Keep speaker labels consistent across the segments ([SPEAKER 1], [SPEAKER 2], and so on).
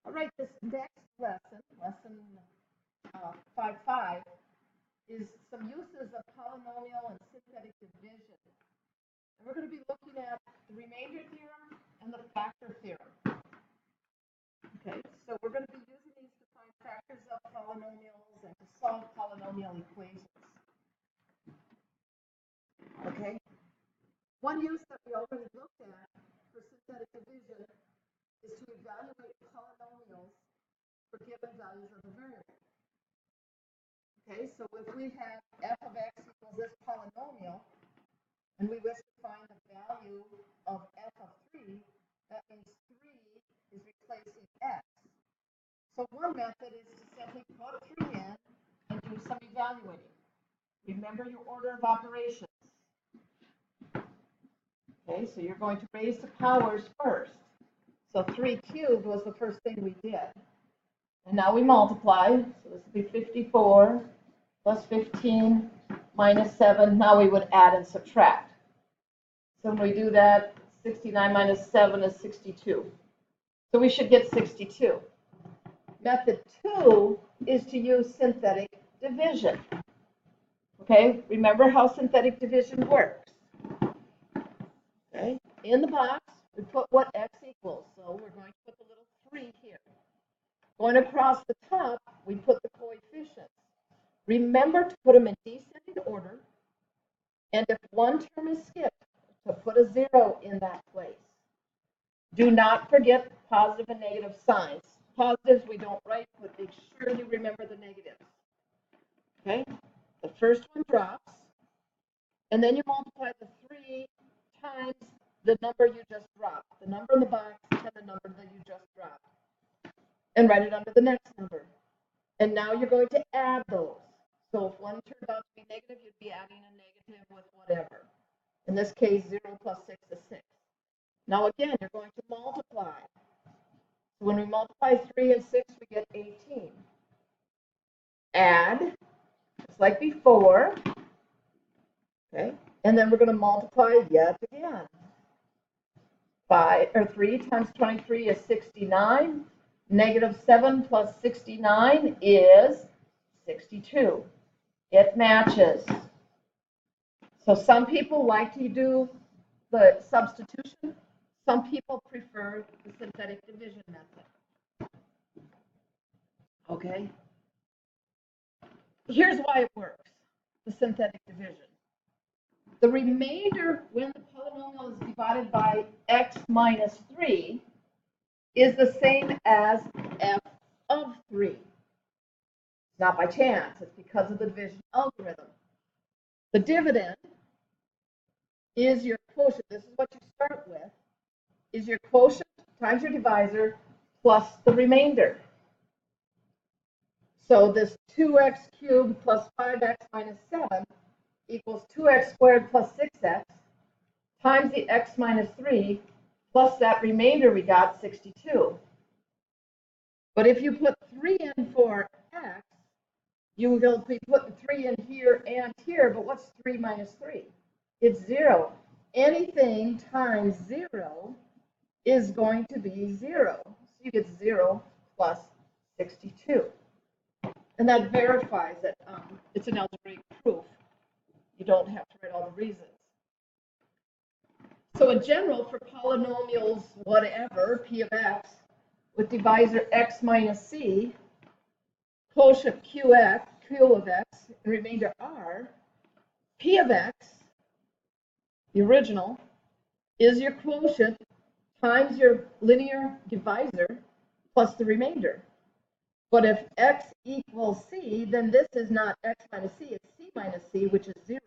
[SPEAKER 1] All right, this next lesson, lesson 5.5, is some uses of polynomial and synthetic division. And we're going to be looking at the remainder theorem and the factor theorem. Okay, so we're going to be using these to find factors of polynomials and to solve polynomial equations. Okay, one use that we already looked at for synthetic division is to evaluate polynomials for given values of a variable. Okay, so if we have f of x equals this polynomial, and we wish to find the value of f of 3, that means 3 is replacing x. So one method is to simply put 3 in and do some evaluating. Remember your order of operations. Okay, so you're going to raise the powers first. So 3 cubed was the first thing we did. And now we multiply. So this will be 54 plus 15 minus 7. Now we would add and subtract. So when we do that, 69 minus 7 is 62. So we should get 62. Method 2 is to use synthetic division. Okay, remember how synthetic division works. Okay, in the box, we put what x equals. So we're going to put the little 3 here. Going across the top, we put the coefficients. Remember to put them in descending order. And if one term is skipped, to put a 0 in that place. Do not forget positive and negative signs. Positives we don't write, but make sure you remember the negatives. Okay? The first one drops, and then you multiply the 3 times the number you just dropped, the number in the box and the number that you just dropped, and write it under the next number. And now you're going to add those. So if one turned out to be negative, you'd be adding a negative with whatever. In this case, 0 plus 6 is 6. Now again, you're going to multiply. So when we multiply 3 and 6, we get 18. Add, just like before. Okay, and then we're going to multiply yet again. 3 times 23 is 69. Negative 7 plus 69 is 62. It matches. So some people like to do the substitution. Some people prefer the synthetic division method. Okay? Here's why it works, the synthetic division. The remainder, when the polynomial is divided by x minus 3, is the same as f of 3. It's not by chance. It's because of the division algorithm. The dividend is your quotient. This is what you start with, is your quotient times your divisor plus the remainder. So this 2x cubed plus 5x minus 7 equals 2x squared plus 6x times the x minus 3 plus that remainder we got, 62. But if you put 3 in for x, you will be putting 3 in here and here, but what's 3 minus 3? It's 0. Anything times 0 is going to be 0. So you get 0 plus 62. And that verifies that it's an algebraic proof. You don't have to write all the reasons. So in general, for polynomials, whatever, p of x, with divisor x minus c, quotient q of x, and remainder r, p of x, the original, is your quotient times your linear divisor plus the remainder. But if x equals c, then this is not x minus c, it's c minus c, which is 0.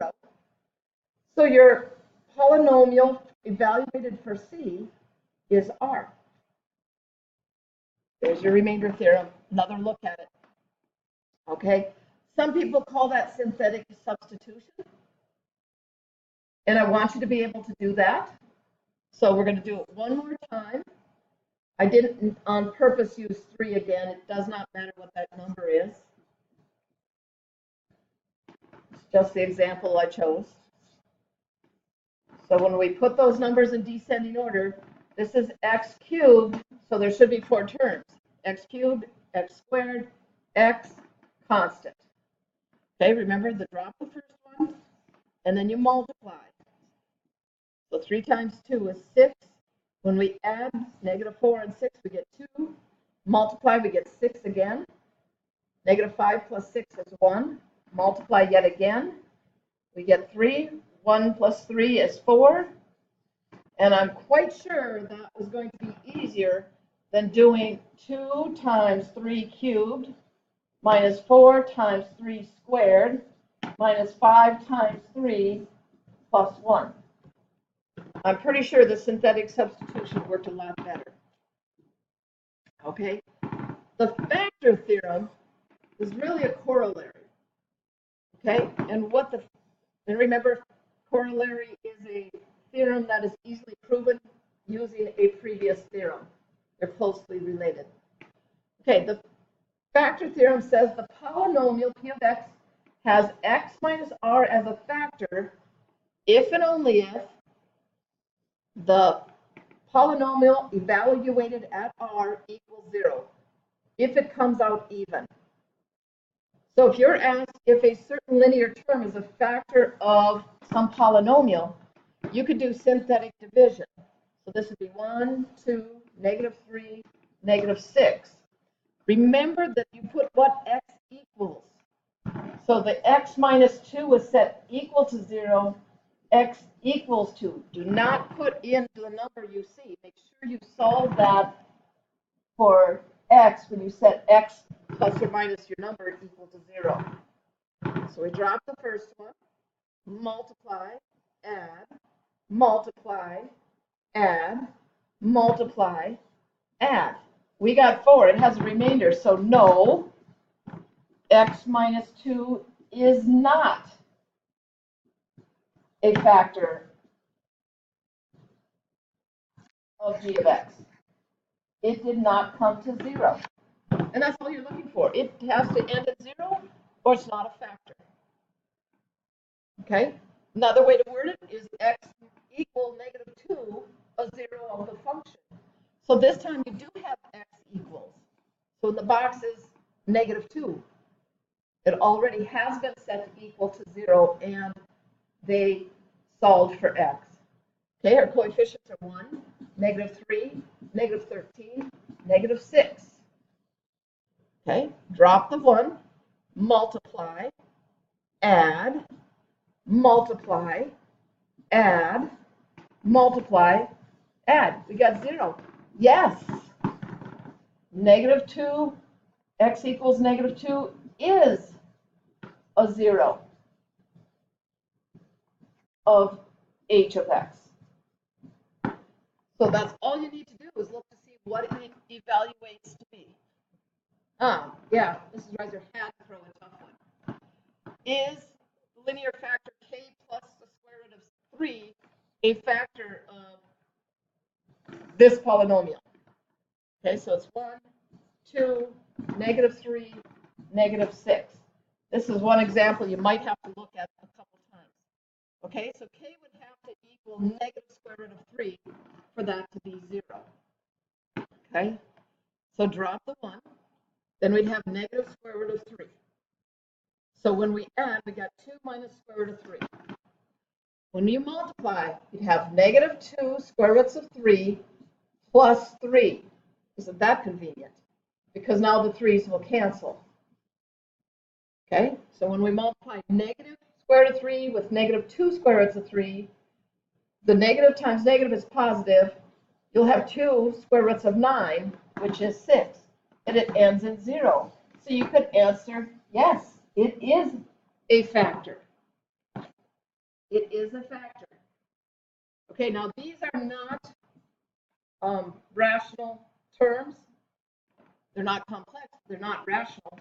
[SPEAKER 1] So your polynomial evaluated for c is r. There's your remainder theorem. Another look at it. Okay? Some people call that synthetic substitution. And I want you to be able to do that. So we're going to do it one more time. I didn't on purpose use 3 again. It does not matter what that number is. It's just the example I chose. So when we put those numbers in descending order, this is x cubed, so there should be 4 terms. x cubed, x squared, x constant. Okay, remember the drop the first one, and then you multiply. So 3 times 2 is 6. When we add -4 and 6, we get 2. Multiply, we get 6 again. -5 plus 6 is 1. Multiply yet again. We get 3. 1 plus 3 is 4. And I'm quite sure that was going to be easier than doing 2 times 3 cubed minus 4 times 3 squared minus 5 times 3 plus 1. I'm pretty sure the synthetic substitution worked a lot better. Okay? The factor theorem is really a corollary. Okay? And remember, corollary is a theorem that is easily proven using a previous theorem. They're closely related. Okay, the factor theorem says the polynomial p of x has x minus r as a factor if and only if the polynomial evaluated at r equals 0, if it comes out even. So if you're asked if a certain linear term is a factor of some polynomial, you could do synthetic division. So this would be 1, 2, -3, -6. Remember that you put what x equals. So the x minus 2 is set equal to 0, x equals 2. Do not put in the number you see. Make sure you solve that for x when you set x plus or minus your number equal to 0. So we drop the first one, multiply, add, multiply, add, multiply, add. We got 4. It has a remainder, so no, x minus 2 is not a factor of g of x. It did not come to 0. And that's all you're looking for. It has to end at 0 or it's not a factor. Okay? Another way to word it is x equal -2, a 0 of the function. So this time you do have x equals. So the box is -2. It already has been set to equal to 0 and they solved for x. Okay, our coefficients are 1, -3, -13, -6. Okay, drop the 1, multiply, add, multiply, add, multiply, add. We got 0. Yes. -2, x equals -2 is a 0 of h of x. So that's all you need to do is look to see what it evaluates to be. Yeah, Mrs. Reiser had to throw a tough one. Is the linear factor k plus the square root of 3 a factor of this polynomial? Okay, so it's 1, 2, -3, -6. This is one example you might have to look at a couple times. Okay, so k would have to equal -square root of 3 for that to be 0. Okay, so drop the 1. Then we'd have -square root of 3. So when we add, we got 2 minus square root of 3. When you multiply, you'd have -2 square roots of 3 plus 3. Isn't that convenient? Because now the 3's will cancel. Okay, so when we multiply -square root of 3 with -2 square roots of 3, the negative times negative is positive. You'll have 2 square roots of 9, which is 6. And it ends in 0. So you could answer, yes, it is a factor. It is a factor. Okay, now these are not rational terms. They're not complex. They're not rational.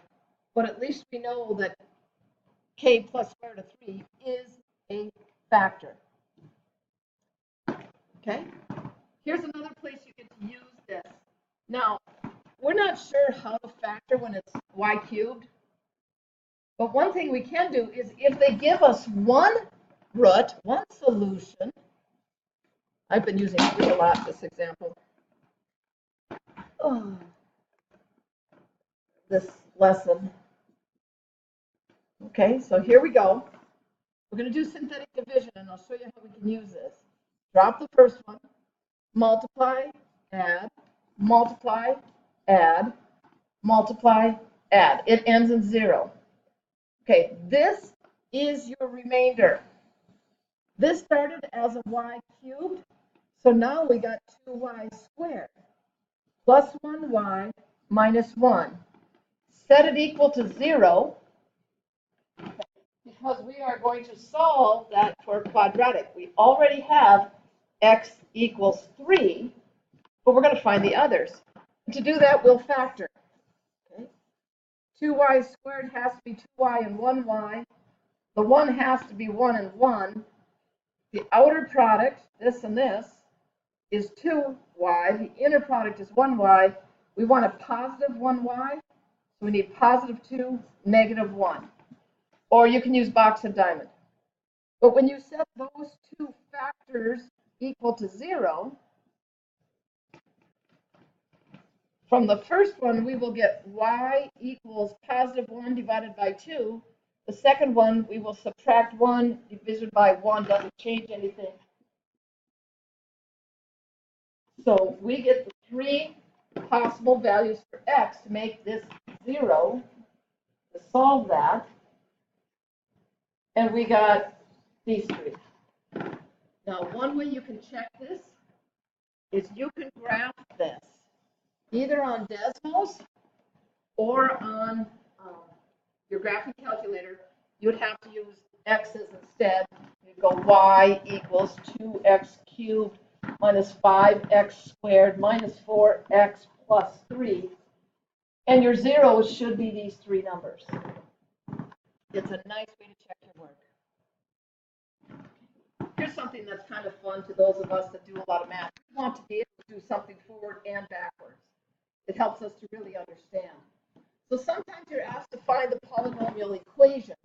[SPEAKER 1] But at least we know that k plus square root of 3 is a factor. Okay? Here's another place you get to use this. Now, we're not sure how to factor when it's y cubed. But one thing we can do is if they give us one root, one solution. I've been using 3 a lot, this example. Oh. this lesson. Okay, so here we go. We're going to do synthetic division, and I'll show you how we can use this. Drop the first one, multiply, add, multiply, add, multiply, add. It ends in 0. Okay, this is your remainder. This started as a y cubed, so now we got 2y squared plus 1y minus 1. Set it equal to 0 because we are going to solve that for quadratic. We already have x equals 3, but we're going to find the others. And to do that, we'll factor. Okay. 2y squared has to be 2y and 1y. The 1 has to be 1 and 1. The outer product, this and this, is 2y. The inner product is 1y. We want a positive 1y, so we need positive 2, negative 1. Or you can use box and diamond. But when you set those two factors equal to 0, from the first one, we will get y equals positive 1 divided by 2. The second one, we will subtract 1 divided by 1. Doesn't change anything. So we get the 3 possible values for x to make this 0, to solve that. And we got these 3. Now, one way you can check this is you can graph this either on Desmos or on your graphing calculator. You'd have to use x's instead. You'd go y equals 2x cubed minus 5x squared minus 4x plus 3. And your zeros should be these 3 numbers. It's a nice way to check your work. Here's something that's kind of fun to those of us that do a lot of math. We want to be able to do something forward and backwards. It helps us to really understand. So sometimes you're asked to find the polynomial equation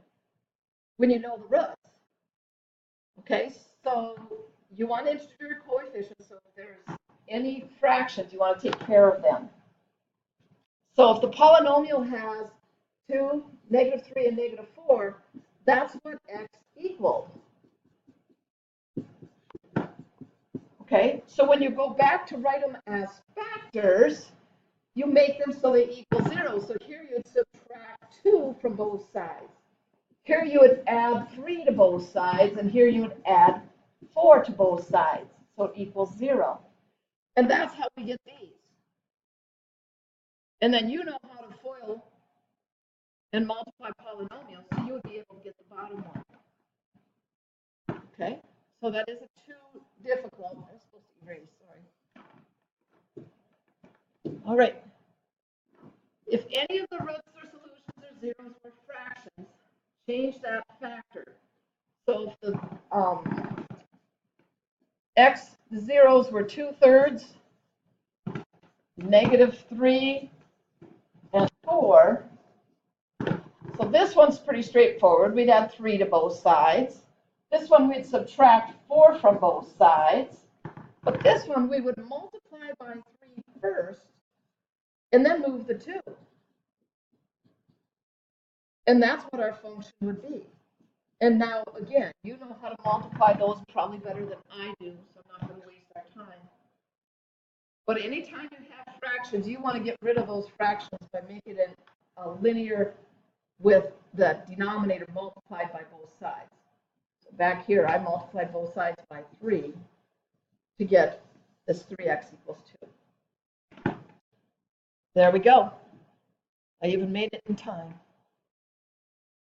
[SPEAKER 1] when you know the roots. Okay, so you want to integer your coefficients, so if there's any fractions, you want to take care of them. So if the polynomial has 2, negative 3, and negative 4, that's what x equals. Okay, so when you go back to write them as factors, you make them so they equal 0. So here you'd subtract 2 from both sides. Here you would add 3 to both sides, and here you would add 4 to both sides. So it equals 0. And that's how we get these. And then you know how to FOIL and multiply polynomials, so you would be able to get the bottom one. Okay, so that isn't too difficult. I was supposed to erase, sorry. All right. If any of the roots or solutions or zeros or fractions, change that factor. So if the x, the zeros were 2/3, negative 3, and 4. So this one's pretty straightforward. We'd add 3 to both sides. This one we'd subtract 4 from both sides. But this one we would multiply by 3 first, and then move the 2. And that's what our function would be. And now, again, you know how to multiply those probably better than I do, so I'm not going to waste our time. But anytime you have fractions, you want to get rid of those fractions by making it a linear with the denominator multiplied by both sides. So back here, I multiplied both sides by 3 to get this 3x equals 2. There we go. I even made it in time.